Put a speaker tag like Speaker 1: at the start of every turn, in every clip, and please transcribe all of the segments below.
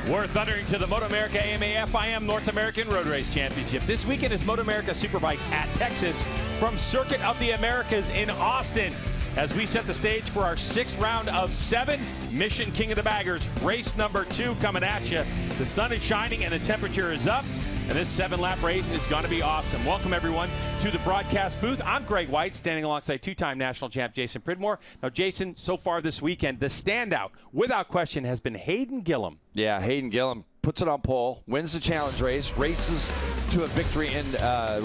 Speaker 1: We're thundering to the MotoAmerica AMA FIM North American Road Race Championship. This weekend is MotoAmerica Superbikes at Texas from Circuit of the Americas in Austin. As we set the stage for our 6th round of 7, Mission King of the Baggers, race number 2 coming at you. The sun is shining and the temperature is up, and this 7-lap race is going to be awesome. Welcome, everyone, to the broadcast booth. I'm Greg White, standing alongside 2-time national champ Jason Pridmore. Now, Jason, so far this weekend, the standout, without question, has been Hayden Gillum.
Speaker 2: Yeah, Hayden Gillum puts it on pole, wins the challenge race, races to a victory in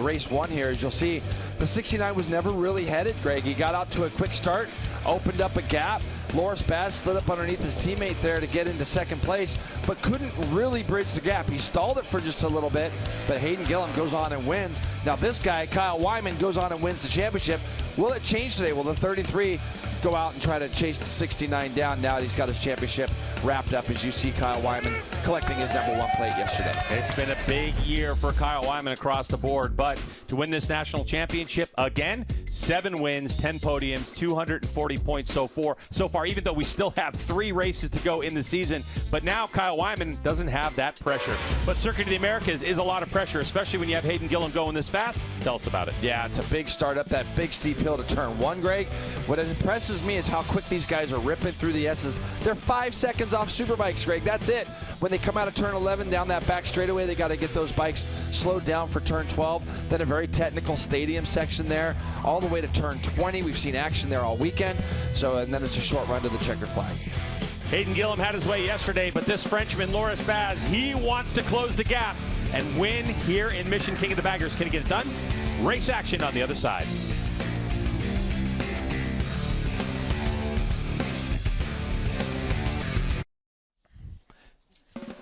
Speaker 2: race 1 here. As you'll see, the 69 was never really headed, Greg. He got out to a quick start, opened up a gap. Loris Baz slid up underneath his teammate there to get into second place, but couldn't really bridge the gap. He stalled it for just a little bit, but Hayden Gillum goes on and wins. Now this guy, Kyle Wyman, goes on and wins the championship. Will it change today? Will the 33 go out and try to chase the 69 down now that he's got his championship wrapped up, as you see Kyle Wyman collecting his #1 plate yesterday?
Speaker 1: It's been a big year for Kyle Wyman across the board, but to win this national championship again, 7 wins, 10 podiums, 240 points so far, even though we still have 3 races to go in the season. But now Kyle Wyman doesn't have that pressure. But Circuit of the Americas is a lot of pressure, especially when you have Hayden Gillum going this fast. Tell us about it.
Speaker 2: Yeah, it's a big start up that big steep hill to turn 1, Greg. What impresses me is how quick these guys are ripping through the S's. They're 5 seconds off Superbikes, Greg. That's it. When they come out of turn 11 down that back straightaway, they got to get those bikes slowed down for turn 12. Then a very technical stadium section there, all the way to turn 20. We've seen action there all weekend. And then it's a short run to the checkered flag.
Speaker 1: Hayden Gillum had his way yesterday, but this Frenchman, Loris Baz, he wants to close the gap and win here in Mission King of the Baggers. Can he get it done? Race action on the other side.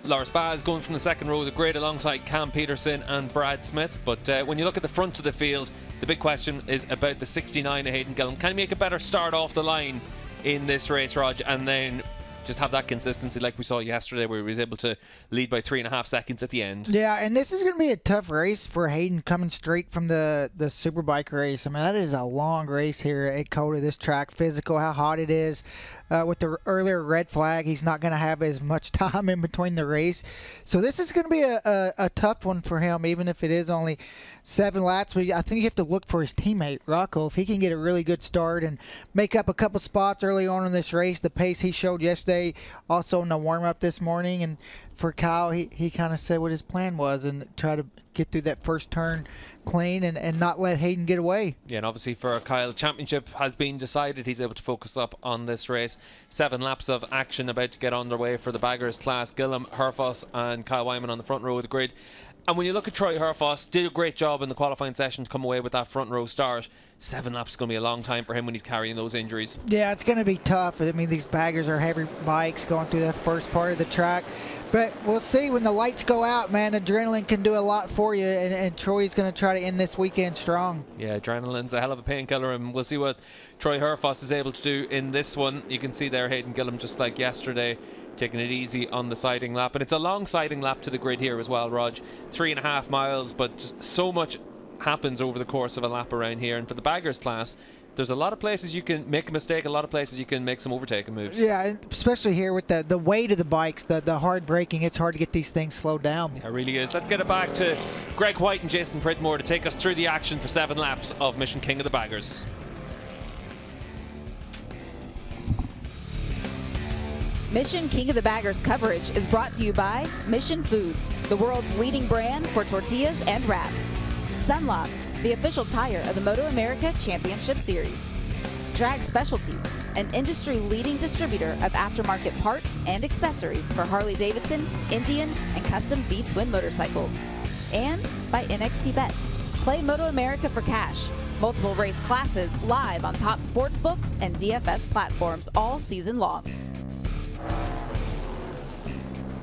Speaker 3: Loris Baz going from the second row of the grid alongside Cam Peterson and Brad Smith. But when you look at the front of the field, the big question is about the 69 of Hayden Gillum. Can he make a better start off the line in this race, Rog, and then just have that consistency like we saw yesterday, where he was able to lead by 3.5 seconds at the end?
Speaker 4: Yeah, and this is going to be a tough race for Hayden coming straight from the Superbike race. I mean, that is a long race here at COTA, this track. Physical, how hot it is. With the earlier red flag, he's not going to have as much time in between the race. So this is going to be a tough one for him, even if it is only 7 laps. But I think you have to look for his teammate, Rocco. If he can get a really good start and make up a couple spots early on in this race, the pace he showed yesterday, also in the warm-up this morning. And for Kyle, he kind of said what his plan was and try to get through that first turn clean and not let Hayden get away.
Speaker 3: Yeah, and obviously for Kyle, the championship has been decided. He's able to focus up on this race. 7 laps of action about to get underway for the baggers class. Gillum, Herfoss and Kyle Wyman on the front row of the grid. And when you look at Troy Herfoss, did a great job in the qualifying session to come away with that front row start. 7 laps is going to be a long time for him when he's carrying those injuries.
Speaker 4: Yeah, it's going to be tough. I mean, these baggers are heavy bikes going through that first part of the track. But we'll see when the lights go out, man. Adrenaline can do a lot for you, and Troy's going to try to end this weekend strong.
Speaker 3: Yeah, adrenaline's a hell of a painkiller, and we'll see what Troy Herfoss is able to do in this one. You can see there Hayden Gillum, just like yesterday, taking it easy on the siding lap. And it's a long siding lap to the grid here as well, Rog. 3.5 miles, but so much happens over the course of a lap around here. And for the baggers class, there's a lot of places you can make a mistake, a lot of places you can make some overtaking moves.
Speaker 4: Yeah, especially here with the weight of the bikes, the hard braking, it's hard to get these things slowed down.
Speaker 3: Yeah, it really is. Let's get it back to Greg White and Jason Pridmore to take us through the action for 7 laps of Mission King of the Baggers.
Speaker 5: Mission King of the Baggers coverage is brought to you by Mission Foods, the world's leading brand for tortillas and wraps. Dunlop, the official tire of the MotoAmerica Championship Series. Drag Specialties, an industry-leading distributor of aftermarket parts and accessories for Harley-Davidson, Indian, and custom V-twin motorcycles. And by NXT Bets. Play MotoAmerica for cash. Multiple race classes live on top sports books and DFS platforms all season long.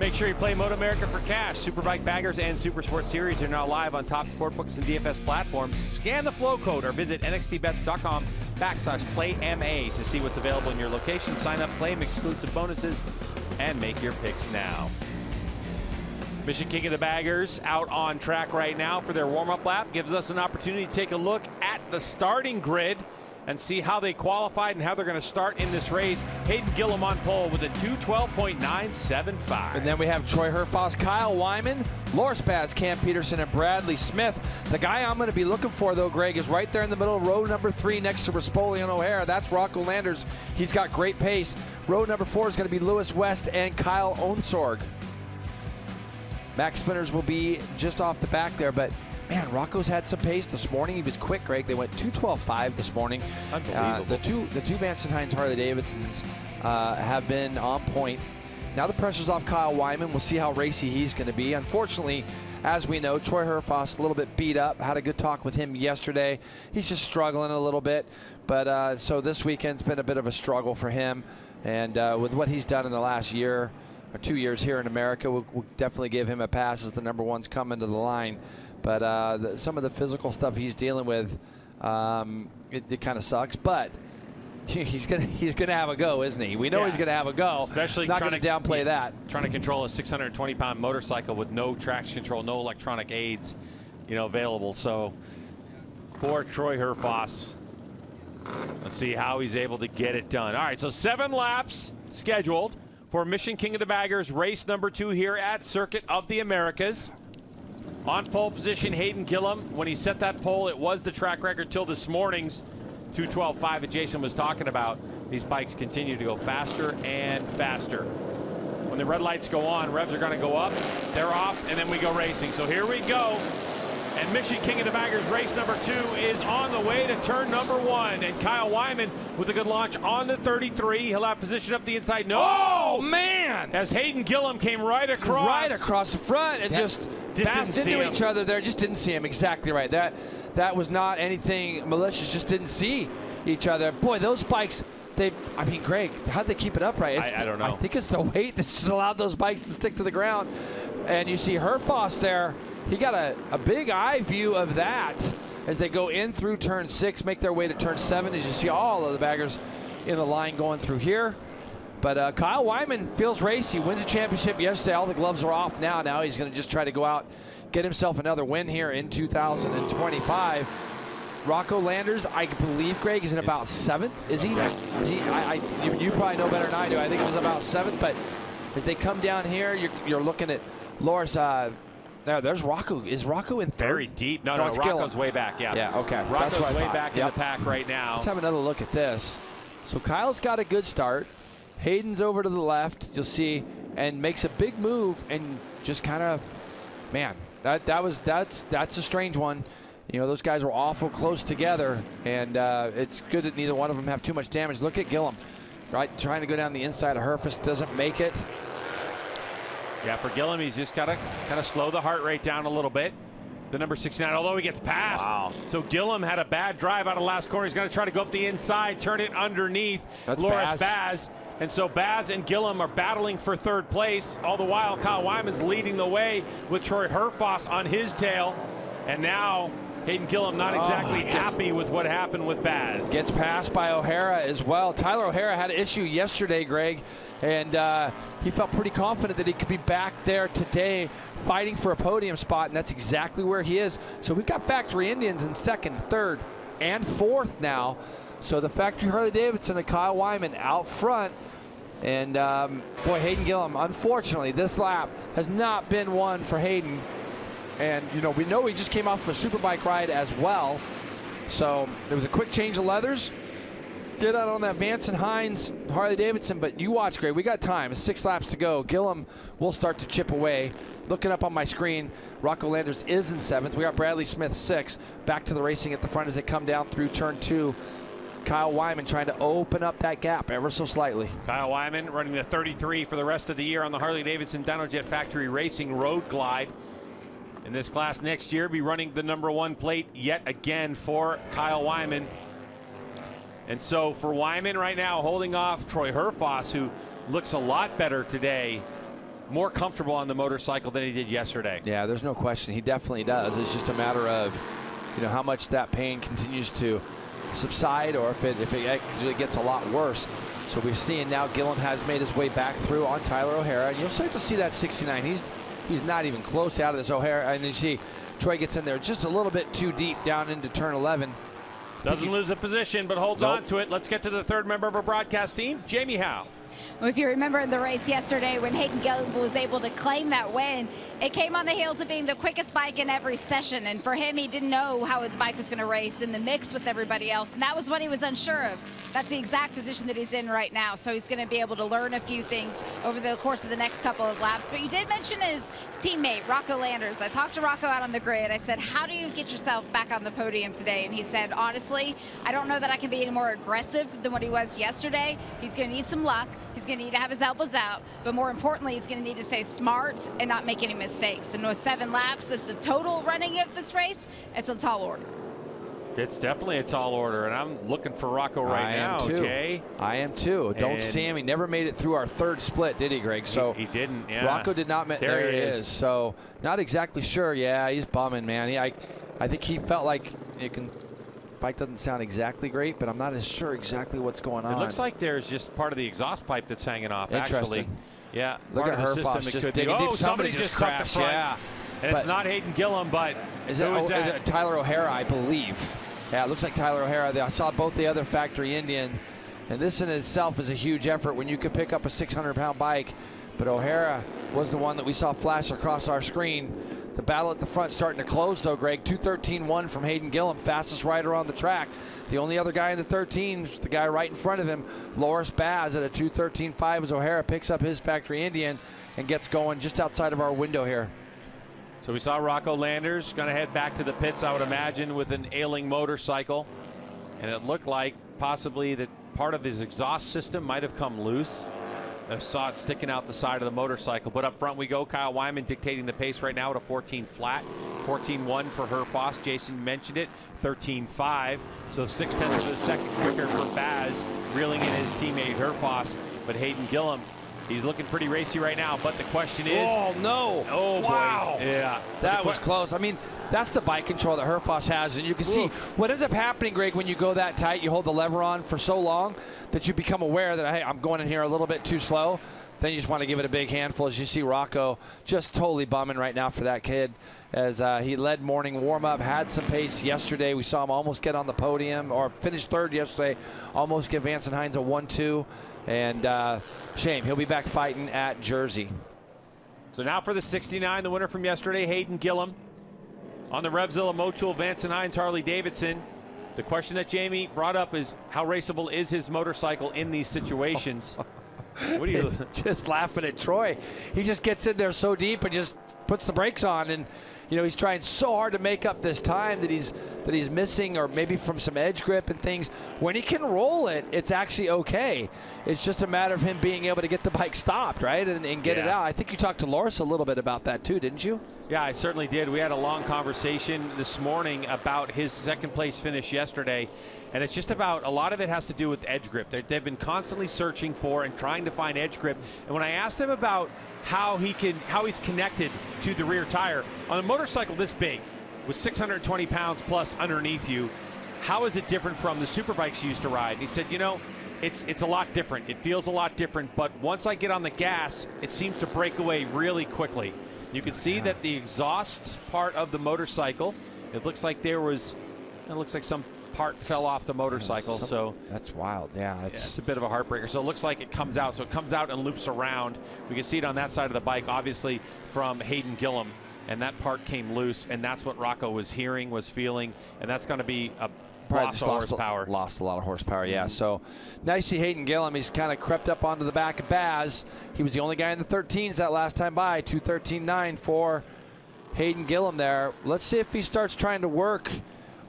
Speaker 1: Make sure you play MotoAmerica for cash. Superbike Baggers and Supersport Series are now live on top sportbooks and DFS platforms. Scan the flow code or visit nxtbets.com/PlayMA to see what's available in your location. Sign up, claim exclusive bonuses, and make your picks now. Mission King of the Baggers out on track right now for their warm-up lap. Gives us an opportunity to take a look at the starting grid and see how they qualified and how they're going to start in this race. Hayden Gillum on pole with a 2:12.975.
Speaker 2: And then we have Troy Herfoss, Kyle Wyman, Loris Baz, Cam Peterson, and Bradley Smith. The guy I'm going to be looking for, though, Greg, is right there in the middle of row number 3 next to Rispoli and O'Hara. That's Rocco Landers. He's got great pace. Row number 4 is going to be Lewis West and Kyle Onsorg. Max Finners will be just off the back there, but man, Rocco's had some pace this morning. He was quick, Greg. They went 2:12.5 this morning.
Speaker 1: Unbelievable.
Speaker 2: The two Manson Hines Harley Davidsons have been on point. Now the pressure's off Kyle Wyman. We'll see how racy he's going to be. Unfortunately, as we know, Troy Herfoss a little bit beat up. Had a good talk with him yesterday. He's just struggling a little bit. But so this weekend's been a bit of a struggle for him. And with what he's done in the last year or 2 years here in America, we'll definitely give him a pass as the number one's coming to the line. But some of the physical stuff he's dealing with, it kind of sucks. But he's gonna have a go, isn't he? We know he's gonna have a go.
Speaker 1: Especially
Speaker 2: not gonna downplay that.
Speaker 1: Trying to control a 620-pound motorcycle with no traction control, no electronic aids, available. So for Troy Herfoss, let's see how he's able to get it done. All right, so 7 laps scheduled for Mission King of the Baggers race number 2 here at Circuit of the Americas. On pole position, Hayden Gillum. When he set that pole, it was the track record till this morning's 2:12.5 that Jason was talking about. These bikes continue to go faster and faster. When the red lights go on, revs are going to go up, they're off, and then we go racing. So here we go. And Mission King of the Baggers race number 2 is on the way to turn number 1. And Kyle Wyman with a good launch on the 33. He'll have position up the inside. No!
Speaker 2: Oh, man!
Speaker 1: As Hayden Gillum came right across.
Speaker 2: Right across the front and just bashed into each other there. Just didn't see him. Exactly right. That was not anything malicious. Just didn't see each other. Boy, those bikes, I mean, Greg, how'd they keep it upright?
Speaker 1: I don't know.
Speaker 2: I think it's the weight that just allowed those bikes to stick to the ground. And you see Herfoss there. He got a big eye view of that as they go in through turn 6, make their way to turn 7. As you see all of the baggers in the line going through here. But Kyle Wyman feels racy. Wins the championship yesterday. All the gloves are off now. Now he's going to just try to go out, get himself another win here in 2025. Rocco Landers, I believe, Greg, is in about 7th. Is he? You probably know better than I do. I think it was about 7th. But as they come down here, you're looking at Loris. There's Rocco. Is Rocco in 3rd?
Speaker 1: Very deep. No, Rocco's
Speaker 2: Gillum.
Speaker 1: way back. Yeah,
Speaker 2: okay.
Speaker 1: Rocco's way back in the pack right now.
Speaker 2: Let's have another look at this. So Kyle's got a good start. Hayden's over to the left, you'll see, and makes a big move and just kind of, man, that's a strange one. Those guys were awful close together, and it's good that neither one of them have too much damage. Look at Gillum, right, trying to go down the inside of Herfoss, doesn't make it.
Speaker 1: Yeah, for Gillum, he's just got to kind of slow the heart rate down a little bit. The number 69, although he gets past.
Speaker 2: Wow.
Speaker 1: So Gillum had a bad drive out of the last corner. He's going to try to go up the inside, turn it underneath.
Speaker 2: That's
Speaker 1: Loris Baz. And so Baz and Gillum are battling for 3rd place. All the while, Kyle Wyman's leading the way with Troy Herfoss on his tail. And now Hayden Gillum not exactly happy with what happened with Baz.
Speaker 2: Gets passed by O'Hara as well. Tyler O'Hara had an issue yesterday, Greg, and he felt pretty confident that he could be back there today fighting for a podium spot, and that's exactly where he is. So we've got Factory Indians in 2nd, 3rd, and 4th now. So the Factory Harley-Davidson and Kyle Wyman out front. And, boy, Hayden Gillum, unfortunately, this lap has not been one for Hayden. And, we know he just came off of a superbike ride as well. So there was a quick change of leathers. Get out on that Vance and Hines Harley-Davidson, but you watch, Greg. We got time. 6 laps to go. Gillum will start to chip away. Looking up on my screen, Rocco Landers is in 7th. We got Bradley Smith 6th. Back to the racing at the front as they come down through turn 2. Kyle Wyman trying to open up that gap ever so slightly.
Speaker 1: Kyle Wyman running the 33 for the rest of the year on the Harley-Davidson Dynojet Factory Racing Road Glide. In this class next year, be running the number 1 plate yet again for Kyle Wyman. And so for Wyman right now, holding off Troy Herfoss, who looks a lot better today, more comfortable on the motorcycle than he did yesterday.
Speaker 2: Yeah, there's no question. He definitely does. It's just a matter of, how much that pain continues to subside or if it actually gets a lot worse. So we've seen now Gillum has made his way back through on Tyler O'Hara, and you'll start to see that 69. He's not even close out of this O'Hara, and you see Troy gets in there just a little bit too deep down into turn 11.
Speaker 1: Doesn't lose a position, but holds on to it. Let's get to the third member of our broadcast team, Jamie Howe.
Speaker 6: Well, if you remember in the race yesterday when Hayden Gillum was able to claim that win, it came on the heels of being the quickest bike in every session. And for him, he didn't know how the bike was going to race in the mix with everybody else. And that was what he was unsure of. That's the exact position that he's in right now. So he's going to be able to learn a few things over the course of the next couple of laps. But you did mention his teammate, Rocco Landers. I talked to Rocco out on the grid. I said, how do you get yourself back on the podium today? And he said, honestly, I don't know that I can be any more aggressive than what he was yesterday. He's going to need some luck. He's going to need to have his elbows out. But more importantly, he's going to need to stay smart and not make any mistakes. And with 7 laps at the total running of this race, it's a tall order.
Speaker 1: It's definitely a tall order, and I'm looking for Rocco right now, Jay.
Speaker 2: I am too. Don't see him. He never made it through our third split, did he, Greg? So
Speaker 1: he didn't, yeah.
Speaker 2: Rocco did not. There he is. So not exactly sure. Yeah, he's bumming, man. I think he felt like bike doesn't sound exactly great, but I'm not as sure exactly what's going on.
Speaker 1: It looks like there's just part of the exhaust pipe that's hanging off,
Speaker 2: Interesting.
Speaker 1: actually. Yeah.
Speaker 2: Look at Herfoss just digging deep.
Speaker 1: Somebody just crashed.
Speaker 2: Yeah.
Speaker 1: And it's not Hayden Gillum, but
Speaker 2: is it Tyler O'Hara, I believe. Yeah, it looks like Tyler O'Hara. I saw both the other factory Indians, and this in itself is a huge effort when you could pick up a 600-pound bike. But O'Hara was the one that we saw flash across our screen. The battle at the front starting to close, though, Greg. 2:13.1 from Hayden Gillum, fastest rider on the track. The only other guy in the 13s, the guy right in front of him, Loris Baz, at a 2:13.5 as O'Hara picks up his factory Indian and gets going just outside of our window here.
Speaker 1: So we saw Rocco Landers going to head back to the pits, I would imagine, with an ailing motorcycle. And it looked like possibly that part of his exhaust system might have come loose. I saw it sticking out the side of the motorcycle. But up front we go. Kyle Wyman dictating the pace right now at a 14 flat. 14.1 for Herfoss. Jason mentioned it. 13.5. So 0.6 of a second quicker for Baz, reeling in his teammate Herfoss. But Hayden Gillum, he's looking pretty racy right now, but the question is...
Speaker 2: Oh, no.
Speaker 1: Oh,
Speaker 2: wow.
Speaker 1: Boy. Yeah.
Speaker 2: That was close. I mean, that's the bike control that Herfoss has, and you can see what ends up happening, Greg, when you go that tight, you hold the lever on for so long that you become aware that, hey, I'm going in here a little bit too slow. Then you just want to give it a big handful, as you see Rocco just totally bumming right now for that kid, as he led morning warm-up, had some pace yesterday. We saw him almost get on the podium, or finish third yesterday, almost give Vance and Hines a 1-2. And shame, he'll be back fighting at Jersey.
Speaker 1: So now for the 69, the winner from yesterday, Hayden Gillum. On the Revzilla Motul, Vance and Hines, Harley Davidson. The question that Jamie brought up is, how raceable is his motorcycle in these situations? What do you
Speaker 2: just laughing at Troy? He just gets in there so deep and just puts the brakes on, and you know, he's trying so hard to make up this time that he's missing, or maybe from some edge grip and things. When he can roll it, it's actually okay. It's just a matter of him being able to get the bike stopped, right, and get it out. I think you talked to Loris a little bit about that too, didn't you?
Speaker 1: Yeah, I certainly did. We had a long conversation this morning about his second place finish yesterday, and it's just about, a lot of it has to do with edge grip. They've been constantly searching for and trying to find edge grip. And when I asked him about how he's connected to the rear tire on a motorcycle this big, with 620 pounds plus underneath you, how is it different from the superbikes you used to ride? And he said, you know, it's a lot different. It feels a lot different, but once I get on the gas, it seems to break away really quickly. You can see that the exhaust part of the motorcycle, it looks like some part fell off the motorcycle. So
Speaker 2: that's wild. Yeah,
Speaker 1: it's a bit of a heartbreaker. So it looks like it comes out. So it comes out and loops around. We can see it on that side of the bike, obviously from Hayden Gillum, and that part came loose, and that's what Rocco was hearing, was feeling, and that's going to be a loss of horsepower.
Speaker 2: Lost a lot of horsepower, yeah. So nice to see Hayden Gillum. He's kind of crept up onto the back of Baz. He was the only guy in the 13s that last time by. 2:13.9 for Hayden Gillum there. Let's see if he starts trying to work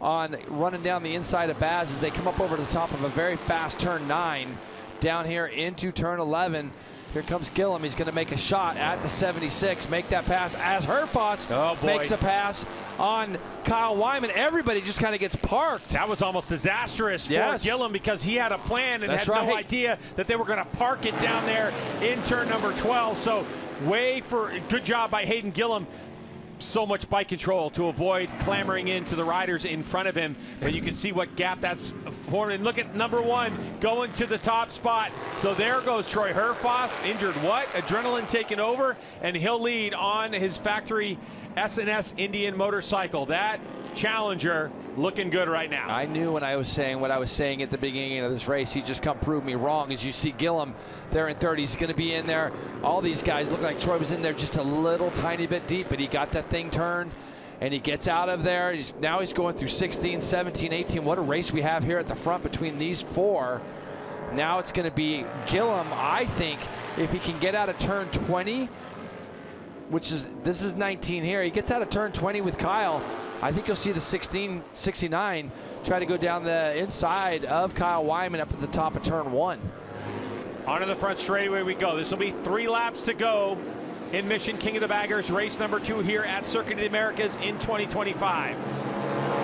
Speaker 2: on running down the inside of Baz as they come up over the top of a very fast turn 9 down here into turn 11. Here comes Gillum. He's going to make a shot at the 76, make that pass as Herfoss makes a pass on Kyle Wyman. Everybody just kind of gets parked.
Speaker 1: That was almost disastrous for Gillum, because he had a plan and had no idea that they were going to park it down there in turn number 12. So good job by Hayden Gillum. So much bike control to avoid clambering into the riders in front of him, but you can see what gap that's forming. And look at number 1 going to the top spot. So there goes Troy Herfoss, injured adrenaline taking over, and he'll lead on his factory S&S Indian motorcycle. That Challenger looking good right now.
Speaker 2: I knew when I was saying what I was saying at the beginning of this race, he just come prove me wrong. As you see Gillum there in third, he's going to be in there. All these guys look like Troy was in there just a little tiny bit deep, but he got that thing turned and he gets out of there. Now he's going through 16, 17, 18. What a race we have here at the front between these four. Now it's going to be Gillum, I think, if he can get out of turn 20, this is 19 here. He gets out of turn 20 with Kyle. I think you'll see the 1669 try to go down the inside of Kyle Wyman up at the top of turn 1.
Speaker 1: Onto the front straightaway we go. This will be 3 laps to go in Mission King of the Baggers, race number 2 here at Circuit of the Americas in 2025.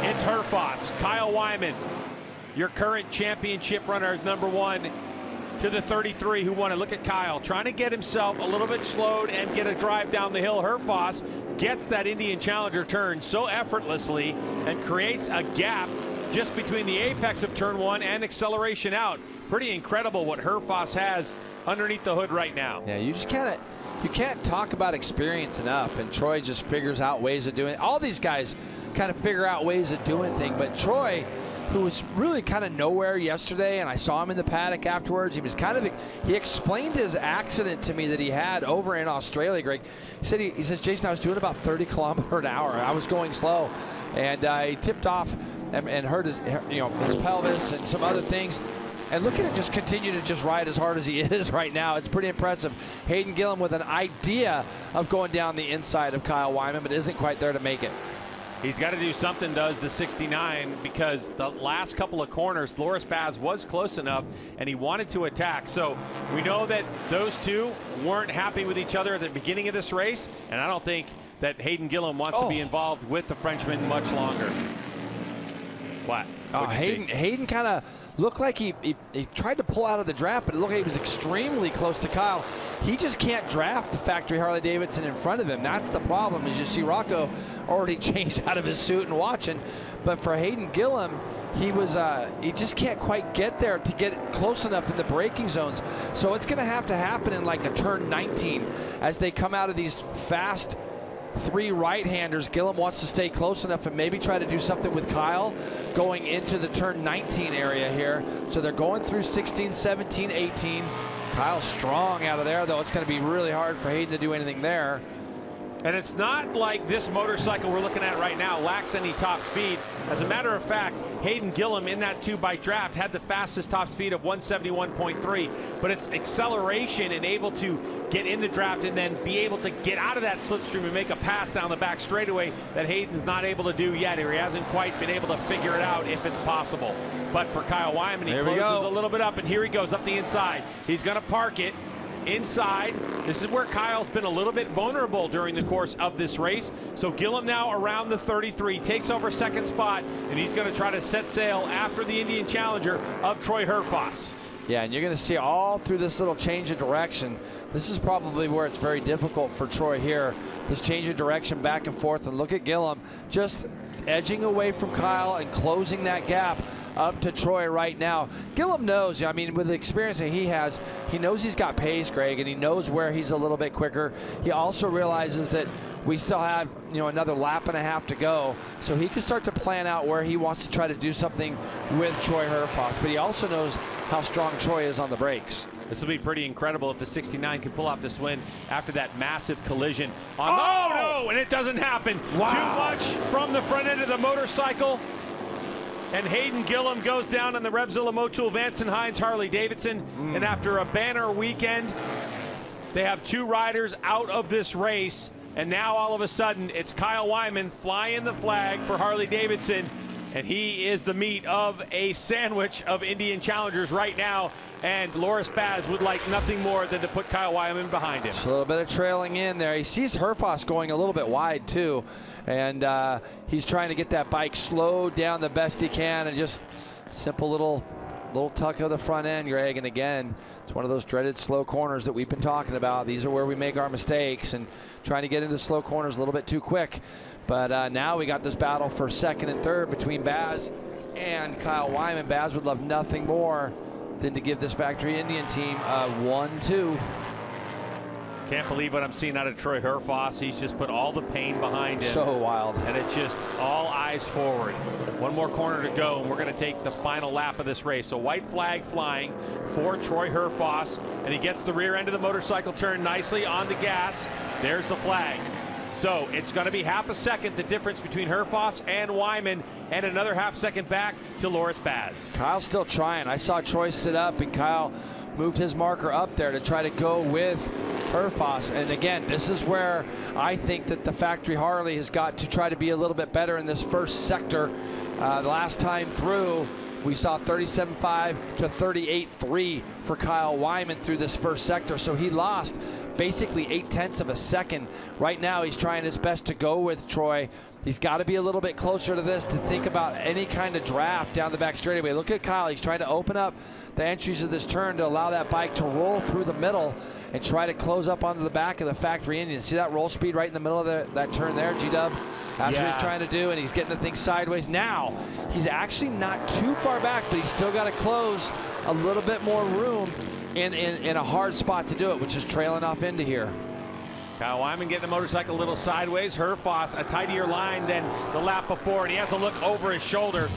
Speaker 1: It's Herfoss, Kyle Wyman, your current championship runner, number 1 to the 33 who won it. Look at Kyle trying to get himself a little bit slowed and get a drive down the hill. Herfoss gets that Indian Challenger turn so effortlessly and creates a gap just between the apex of turn 1 and acceleration out. Pretty incredible what Herfoss has underneath the hood right now.
Speaker 2: Yeah, you can't talk about experience enough, and Troy just figures out ways of doing it. All these guys kind of figure out ways of doing things, but Troy, who was really kind of nowhere yesterday, and I saw him in the paddock afterwards. He explained his accident to me that he had over in Australia, Greg. He says, Jason, I was doing about 30 kilometers an hour. I was going slow, and he tipped off and hurt his pelvis and some other things. And look at him just continue to just ride as hard as he is right now. It's pretty impressive. Hayden Gillum with an idea of going down the inside of Kyle Wyman, but isn't quite there to make it.
Speaker 1: He's got to do something, does the 69, because the last couple of corners, Loris Baz was close enough, and he wanted to attack. So we know that those two weren't happy with each other at the beginning of this race, and I don't think that Hayden Gillum wants to be involved with the Frenchman much longer. What?
Speaker 2: Hayden kind of looked like he tried to pull out of the draft, but it looked like he was extremely close to Kyle. He just can't draft the factory Harley Davidson in front of him. That's the problem. As you see, Rocco already changed out of his suit and watching. But for Hayden Gillum, he just can't quite get there to get close enough in the braking zones. So it's going to happen in like a turn 19 as they come out of these fast 3 right-handers. Gillum wants to stay close enough and maybe try to do something with Kyle going into the turn 19 area here. So they're going through 16, 17, 18. Kyle's strong out of there, though. It's going to be really hard for Hayden to do anything there.
Speaker 1: And it's not like this motorcycle we're looking at right now lacks any top speed. As a matter of fact, Hayden Gillum in that 2-bike draft had the fastest top speed of 171.3, but it's acceleration and able to get in the draft and then be able to get out of that slipstream and make a pass down the back straightaway that Hayden's not able to do yet, or he hasn't quite been able to figure it out if it's possible. But for Kyle Wyman, he closes a little bit up, and here he goes up the inside. He's going to park it inside. This is where Kyle's been a little bit vulnerable during the course of this race. So Gillum now around the 33, takes over second spot, and he's going to try to set sail after the Indian Challenger of Troy Herfoss.
Speaker 2: Yeah, and you're going to see all through this little change of direction. This is probably where it's very difficult for Troy here. This change of direction back and forth, and look at Gillum just edging away from Kyle and closing that gap up to Troy right now. Gillum knows, I mean, with the experience that he has, he knows he's got pace, Greg, and he knows where he's a little bit quicker. He also realizes that we still have, another lap and a half to go, so he can start to plan out where he wants to try to do something with Troy Herfoss, but he also knows how strong Troy is on the brakes.
Speaker 1: This will be pretty incredible if the 69 can pull off this win after that massive collision. No, and it doesn't happen.
Speaker 2: Wow.
Speaker 1: Too much from the front end of the motorcycle. And Hayden Gillum goes down on the Revzilla Motul Vance & Hines Harley Davidson. And after a banner weekend, they have 2 riders out of this race. And now all of a sudden, it's Kyle Wyman flying the flag for Harley Davidson. And he is the meat of a sandwich of Indian Challengers right now. And Loris Baz would like nothing more than to put Kyle Wyman behind him.
Speaker 2: Just a little bit of trailing in there. He sees Herfoss going a little bit wide too. And he's trying to get that bike slowed down the best he can, and just simple little tuck of the front end, Greg. And again, it's one of those dreaded slow corners that we've been talking about. These are where we make our mistakes, and trying to get into slow corners a little bit too quick. But now we got this battle for second and third between Baz and Kyle Wyman. Baz would love nothing more than to give this Factory Indian team a 1-2.
Speaker 1: Can't believe what I'm seeing out of Troy Herfoss. He's just put all the pain behind him.
Speaker 2: So wild.
Speaker 1: And it's just all eyes forward. One more corner to go, and we're going to take the final lap of this race. So white flag flying for Troy Herfoss, and he gets the rear end of the motorcycle turn nicely on the gas. There's the flag. So it's going to be half a second, the difference between Herfoss and Wyman, and another half second back to Loris Baz.
Speaker 2: Kyle's still trying. I saw Troy sit up, and Kyle moved his marker up there to try to go with Herfoss. And again, this is where I think that the factory Harley has got to try to be a little bit better in this first sector. The last time through, we saw 37.5 to 38.3 for Kyle Wyman through this first sector. So he lost basically 0.8 of a second. Right now, he's trying his best to go with Troy. He's got to be a little bit closer to this to think about any kind of draft down the back straightaway. Look at Kyle. He's trying to open up the entries of this turn to allow that bike to roll through the middle and try to close up onto the back of the factory Indian. See that roll speed right in the middle of that turn there, G-Dub? That's what he's trying to do, and he's getting the thing sideways. Now, he's actually not too far back, but he's still got to close a little bit more room in a hard spot to do it, which is trailing off into here.
Speaker 1: Kyle Wyman getting the motorcycle a little sideways. Herfoss a tidier line than the lap before, and he has a look over his shoulder.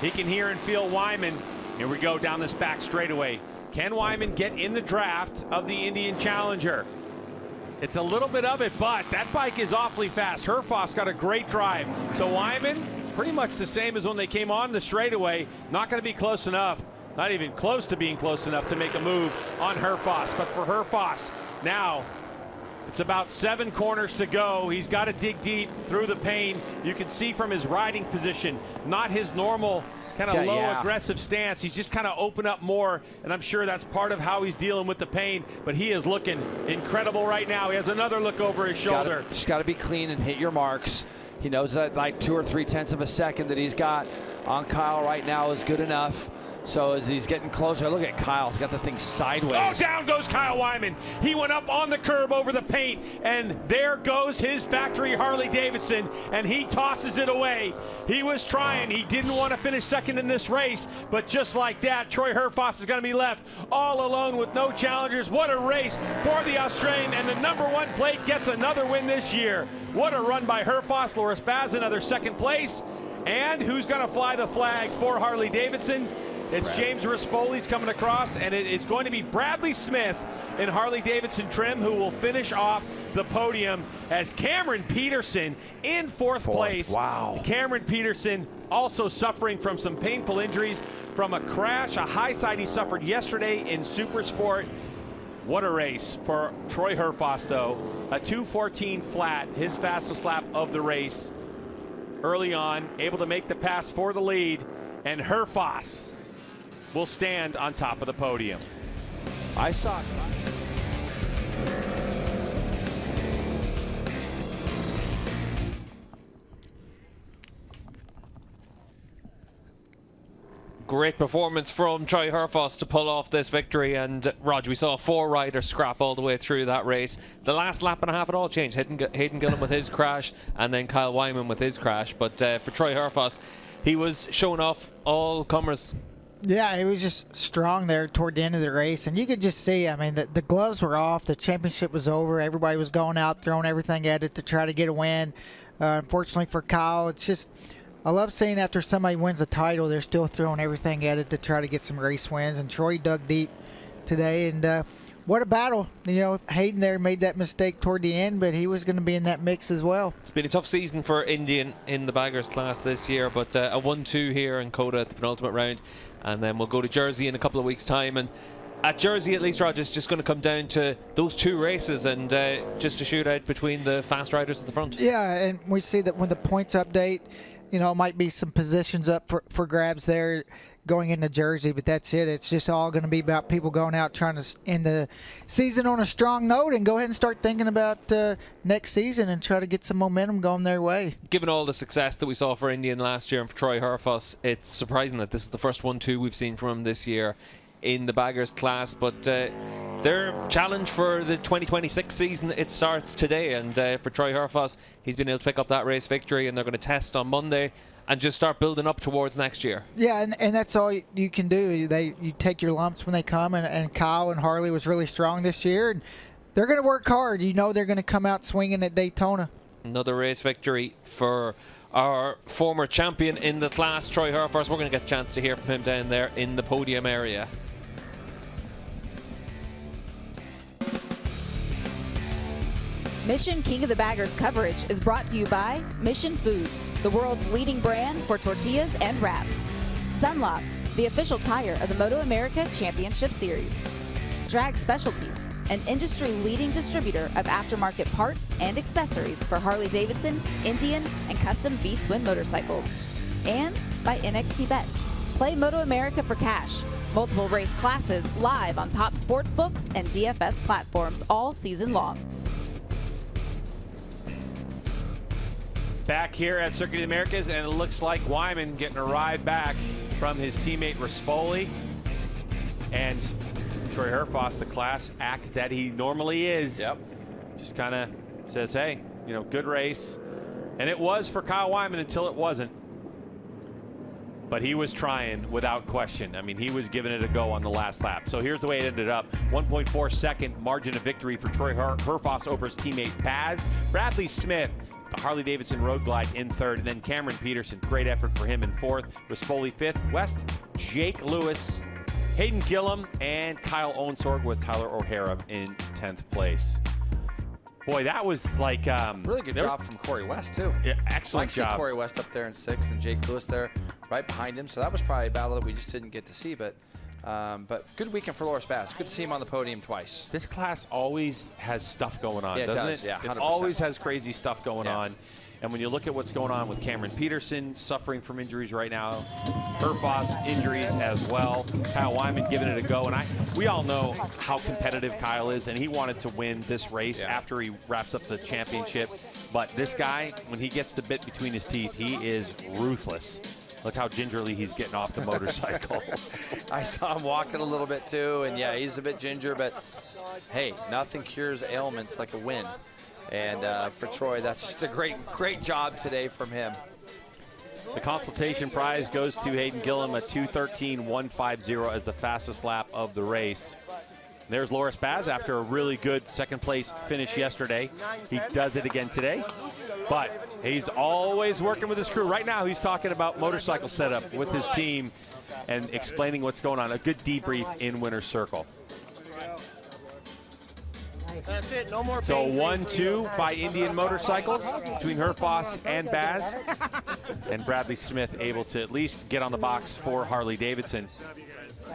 Speaker 1: He can hear and feel Wyman. Here we go down this back straightaway. Can Wyman get in the draft of the Indian Challenger? It's a little bit of it, but that bike is awfully fast. Herfoss got a great drive. So Wyman, pretty much the same as when they came on the straightaway. Not going to be close enough. Not even close to being close enough to make a move on Herfoss. But for Herfoss, now it's about 7 corners to go. He's got to dig deep through the pain. You can see from his riding position, not his normal kind of low aggressive stance. He's just kind of open up more, and I'm sure that's part of how he's dealing with the pain, but he is looking incredible right now. He has another look over his shoulder.
Speaker 2: Just got to be clean and hit your marks. He knows that like 2 or 3/10 of a second that he's got on Kyle right now is good enough. So as he's getting closer, look at Kyle. He's got the thing sideways.
Speaker 1: Oh, down goes Kyle Wyman. He went up on the curb over the paint, and there goes his factory Harley Davidson, and he tosses it away. He was trying. He didn't want to finish second in this race, but just like that, Troy Herfoss is going to be left all alone with no challengers. What a race for the Australian, and the #1 plate gets another win this year. What a run by Herfoss. Loris Baz, another second place. And who's going to fly the flag for Harley Davidson? It's James Rispoli's coming across, and it's going to be Bradley Smith in Harley Davidson trim who will finish off the podium as Cameron Peterson in fourth place.
Speaker 2: Wow.
Speaker 1: Cameron Peterson also suffering from some painful injuries from a crash, a high side he suffered yesterday in Supersport. What a race for Troy Herfoss, though. A 2:14 flat, his fastest lap of the race. Early on, able to make the pass for the lead, and Herfoss will stand on top of the podium.
Speaker 2: I saw it.
Speaker 3: Great performance from Troy Herfoss to pull off this victory, and Rog, we saw 4 riders scrap all the way through that race. The last lap and a half it all changed. Hayden Gillen with his crash, and then Kyle Wyman with his crash. But for Troy Herfoss, he was showing off all comers.
Speaker 4: Yeah, he was just strong there toward the end of the race, and you could just see, I mean, the gloves were off, the championship was over, everybody was going out, throwing everything at it to try to get a win. Unfortunately for Kyle, it's just, I love seeing after somebody wins a title, they're still throwing everything at it to try to get some race wins, and Troy dug deep today, and what a battle. You know, Hayden there made that mistake toward the end, but he was going to be in that mix as well.
Speaker 3: It's been a tough season for Indian in the baggers class this year, but a 1-2 here in COTA at the penultimate round. And then we'll go to Jersey in a couple of weeks' time. And at Jersey, at least, Roger, it's just going to come down to those 2 races and just a shootout between the fast riders at the front.
Speaker 4: Yeah, and we see that when the points update, you know, it might be some positions up for grabs there going into Jersey, but that's it. It's just all going to be about people going out trying to end the season on a strong note and go ahead and start thinking about next season and try to get some momentum going their way.
Speaker 3: Given all the success that we saw for Indian last year and for Troy Herfoss, it's surprising that this is the first 1-2 we've seen from him this year in the baggers class, but their challenge for the 2026 season, it starts today, and for Troy Herfoss, he's been able to pick up that race victory, and they're going to test on Monday and just start building up towards next year.
Speaker 4: Yeah, and that's all you can do. You take your lumps when they come, and Kyle and Harley was really strong this year, and They're going to work hard. You know they're going to come out swinging at Daytona.
Speaker 3: Another race victory for our former champion in the class, Troy Herfors. We're going to get the chance to hear from him down there in the podium area.
Speaker 5: Mission King of the Baggers coverage is brought to you by Mission Foods, the world's leading brand for tortillas and wraps. Dunlop, the official tire of the MotoAmerica Championship Series. Drag Specialties, an industry-leading distributor of aftermarket parts and accessories for Harley-Davidson, Indian, and custom V-twin motorcycles. And by NXT Bets. Play MotoAmerica for cash. Multiple race classes live on top sports books and DFS platforms all season long.
Speaker 1: Back here at Circuit of the Americas, and it looks like Wyman getting a ride back from his teammate Rispoli. And Troy Herfors, the class act that he normally is, just kind of says, hey, you know, good race. And it was for Kyle Wyman until it wasn't. But he was trying without question. I mean, he was giving it a go on the last lap. So here's the way it ended up. 1.4 second margin of victory for Troy Herfors over his teammate Paz. Bradley Smith, the Harley-Davidson Road Glide, in third. And then Cameron Peterson, great effort for him in fourth. Rispoli fifth. West, Jake Lewis, Hayden Gillum, and Kyle Owensorg with Tyler O'Hara in 10th place. Boy, that was like
Speaker 2: really good job from Corey West too.
Speaker 1: Yeah, excellent job.
Speaker 2: Corey West up there in 6th, and Jake Lewis there right behind him. So that was probably a battle that we just didn't get to see. But good weekend for Loris Bass. Good to see him on the podium twice.
Speaker 1: This class always has stuff going on,
Speaker 2: Yeah,
Speaker 1: doesn't
Speaker 2: does.
Speaker 1: it?
Speaker 2: Yeah, 100%.
Speaker 1: It always has crazy stuff going on. And when you look at what's going on with Cameron Peterson suffering from injuries right now, Herfors injuries as well, Kyle Wyman giving it a go. And we all know how competitive Kyle is, and he wanted to win this race after he wraps up the championship. But this guy, when he gets the bit between his teeth, he is ruthless. Look how gingerly he's getting off the motorcycle.
Speaker 2: I saw him walking a little bit too, and yeah, he's a bit ginger, but hey, nothing cures ailments like a win. And for Troy, that's just a great job today from him.
Speaker 1: The consultation prize goes to Hayden Gillum, a 2:13.150 as the fastest lap of the race. There's Loris Baz after a really good second place finish yesterday. He does it again today, but he's always working with his crew. Right now he's talking about motorcycle setup with his team and explaining what's going on. A good debrief in Winner's Circle.
Speaker 7: That's it, no more.
Speaker 1: So 1-2 by Indian Motorcycles between Herfors and Baz. And Bradley Smith able to at least get on the box for Harley-Davidson.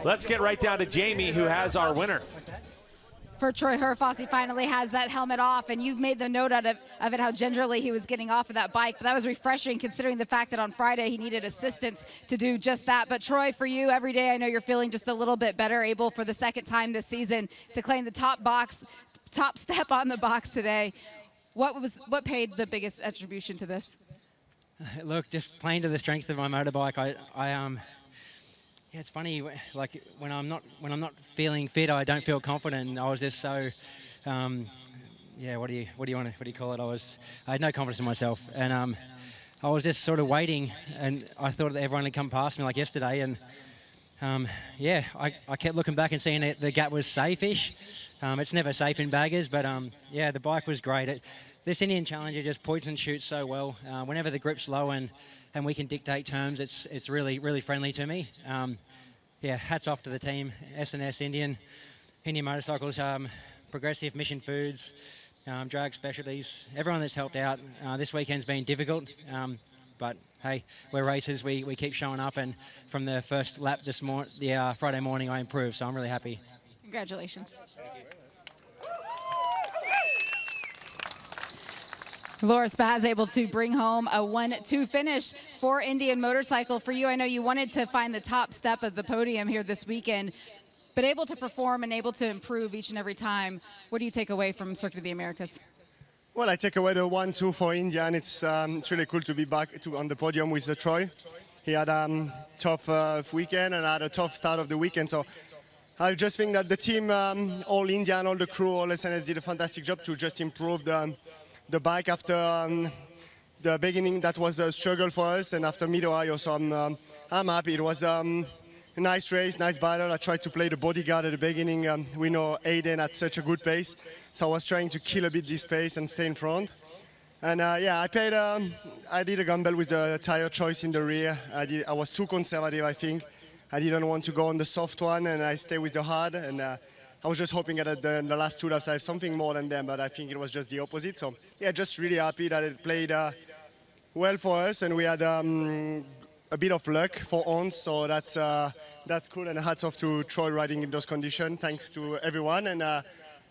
Speaker 1: Let's get right down to Jamie, who has our winner.
Speaker 6: For Troy Herfors, he finally has that helmet off, and you've made the note out of it how gingerly he was getting off of that bike. But that was refreshing considering the fact that on Friday he needed assistance to do just that. But Troy, for you, every day I know you're feeling just a little bit better, able for the second time this season to claim the top step on the box today. What paid the biggest attribution to this?
Speaker 8: Look, just playing to the strength of my motorbike. Yeah, it's funny. Like when I'm not feeling fit, I don't feel confident. And I was just so, yeah. What do you call it? I had no confidence in myself, and I was just sort of waiting, and I thought that everyone had come past me like yesterday, and yeah, I kept looking back and seeing that the gap was safe-ish. It's never safe in baggers, but yeah, the bike was great. This Indian Challenger just points and shoots so well. Whenever the grip's low and we can dictate terms, it's really friendly to me. Yeah, hats off to the team, S&S Indian Motorcycles, Progressive, Mission Foods, Drag Specialties, everyone that's helped out. This weekend's been difficult, but hey, we're racers. We keep showing up, and from the first lap Friday morning, I improved, so I'm really happy.
Speaker 6: Congratulations. Loris Baz able to bring home a 1-2 finish for Indian Motorcycle. For you, I know you wanted to find the top step of the podium here this weekend, but able to perform and able to improve each and every time. What do you take away from Circuit of the Americas?
Speaker 7: Well, I take away the 1-2 for India, and it's really cool to be back on the podium with Troy. He had a tough weekend and had a tough start of the weekend, so I just think that the team, all India and all the crew, all SNS did a fantastic job to just improve the bike after the beginning. That was a struggle for us, and after Mid-Ohio, so I'm happy. It was nice race, nice battle. I tried to play the bodyguard at the beginning. We know Aiden had such a good pace, so I was trying to kill a bit this pace and stay in front. And yeah, I did a gamble with the tire choice in the rear. I was too conservative, I think. I didn't want to go on the soft one, and I stayed with the hard. And I was just hoping that in the last 2 laps I have something more than them, but I think it was just the opposite. So yeah, just really happy that it played well for us, and we had a bit of luck for ons. So that's cool, and hats off to Troy riding in those conditions. Thanks to everyone, and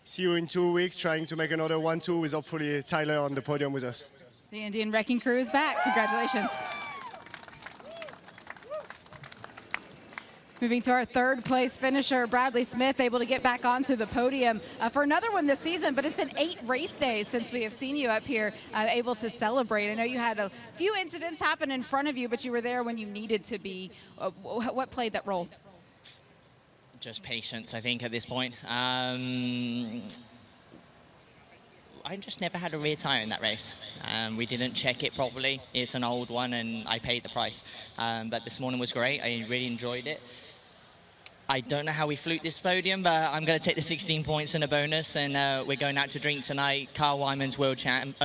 Speaker 7: see you in 2 weeks trying to make another 1-2 with hopefully Tyler on the podium with us.
Speaker 6: The Indian Wrecking Crew is back. Congratulations. Moving to our third place finisher, Bradley Smith, able to get back onto the podium for another one this season, but it's been 8 race days since we have seen you up here able to celebrate. I know you had a few incidents happen in front of you, but you were there when you needed to be. What played that role?
Speaker 9: Just patience, I think, at this point. I just never had a rear tire in that race. We didn't check it properly. It's an old one, and I paid the price. But this morning was great. I really enjoyed it. I don't know how we fluked this podium, but I'm going to take the 16 points and a bonus, and we're going out to drink tonight. Carl Wyman's world champ,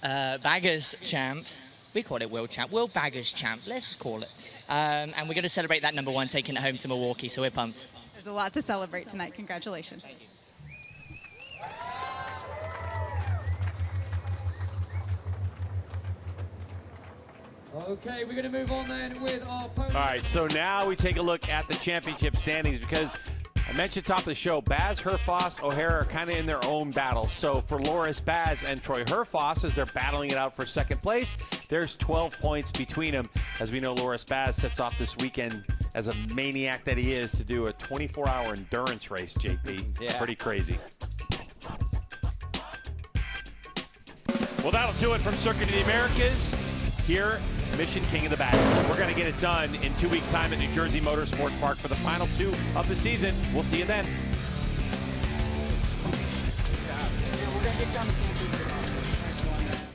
Speaker 9: baggers champ. We call it world champ, world baggers champ. Let's just call it. And we're going to celebrate that #1, taking it home to Milwaukee. So we're pumped.
Speaker 6: There's a lot to celebrate tonight. Congratulations.
Speaker 10: Okay, we're going to move on then with our podium.
Speaker 1: All right, so now we take a look at the championship standings, because I mentioned top of the show, Baz, Herfoss, O'Hara are kind of in their own battles. So for Loris Baz and Troy Herfoss, as they're battling it out for second place, there's 12 points between them. As we know, Loris Baz sets off this weekend as a maniac that he is to do a 24-hour endurance race, JP.
Speaker 2: Yeah.
Speaker 1: Pretty crazy. Well, that'll do it from Circuit of the Americas. Here, Mission King of the Bag. We're going to get it done in 2 weeks' time at New Jersey Motorsports Park for the final 2 of the season. We'll see you then.